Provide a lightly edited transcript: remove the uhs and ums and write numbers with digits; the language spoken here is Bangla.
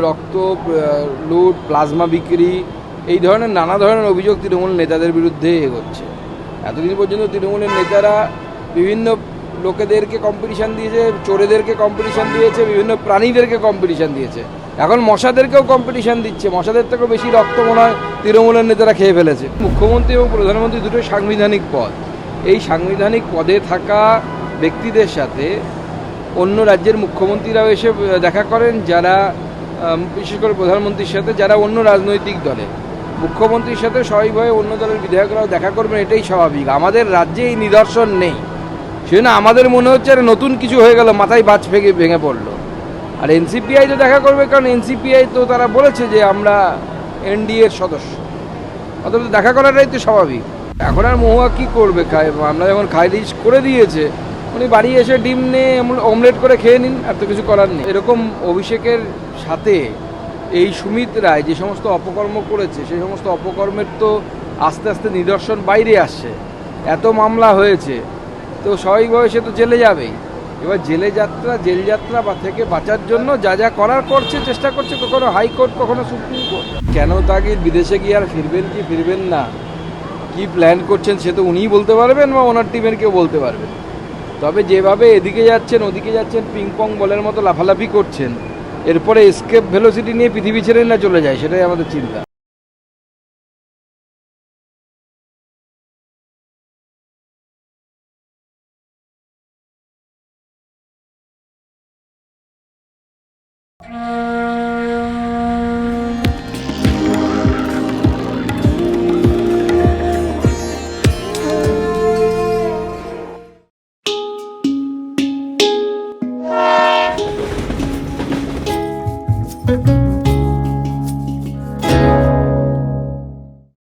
রক্ত লুট, প্লাজমা বিক্রি, এই ধরনের নানা ধরনের অভিযোগ তৃণমূল নেতাদের বিরুদ্ধে এগোচ্ছে। এতদিন পর্যন্ত তৃণমূলের নেতারা বিভিন্ন লোকেদেরকে কম্পিটিশান দিয়েছে, চোরেদেরকে কম্পিটিশান দিয়েছে, বিভিন্ন প্রাণীদেরকে কম্পিটিশান দিয়েছে। এখন মশাদেরকেও কম্পিটিশান দিচ্ছে। মশাদের থেকেও বেশি রক্ত মনে হয় তৃণমূলের নেতারা খেয়ে ফেলেছে। মুখ্যমন্ত্রী এবং প্রধানমন্ত্রী দুটো সাংবিধানিক পদ। এই সাংবিধানিক পদে থাকা ব্যক্তিদের সাথে অন্য রাজ্যের মুখ্যমন্ত্রীরাও এসে দেখা করেন, যারা বিশেষ করে প্রধানমন্ত্রীর সাথে যারা অন্য রাজনৈতিক দলে, মুখ্যমন্ত্রীর সাথে স্বাভাবিকভাবে অন্য দলের বিধায়করাও দেখা করবেন, এটাই স্বাভাবিক। আমাদের রাজ্যে এই নিদর্শন নেই, সেজন্য আমাদের মনে হচ্ছে আর নতুন কিছু হয়ে গেল, মাথায় বাজ ভেঙে পড়লো। আর এনসিপিআই তো দেখা করবে, কারণ এনসিপিআই তো তারা বলেছে যে আমরা এনডিএর সদস্য, অথচ দেখা করাটাই তো স্বাভাবিক। এখন আর মহুয়া কী করবে? আমরা যখন খারিজ করে দিয়েছে, উনি বাড়ি এসে ডিম নিয়ে অমলেট করে খেয়ে নিন, আর তো কিছু করার নেই। এরকম অভিষেকের সাথে এই সুমিত রায় যে সমস্ত অপকর্ম করেছে, সেই সমস্ত অপকর্মের তো আস্তে আস্তে নিদর্শন বাইরে আসছে। এত মামলা হয়েছে, তো স্বাভাবিকভাবে সে তো জেলে যাবেই। এবার জেল যাত্রা বা থেকে বাঁচার জন্য যা যা করার করছে, চেষ্টা করছে, কখনো হাইকোর্ট, কখনো সুপ্রিম কোর্ট। কেন তাকে বিদেশে গিয়ে আর ফিরবেন কি ফিরবেন না, কি প্ল্যান করছেন, সে তো উনিই বলতে পারবেন বা ওনার টিমের কেউ বলতে পারবেন। তবে যেভাবে এদিকে যাচ্ছেন ওদিকে যাচ্ছেন, পিংপং বলের মতো লাফালাফি করছেন, এরপরে এসকেপ ভেলোসিটি নিয়ে পৃথিবী ছেড়ে না চলে যায়, সেটাই আমাদের চিন্তা।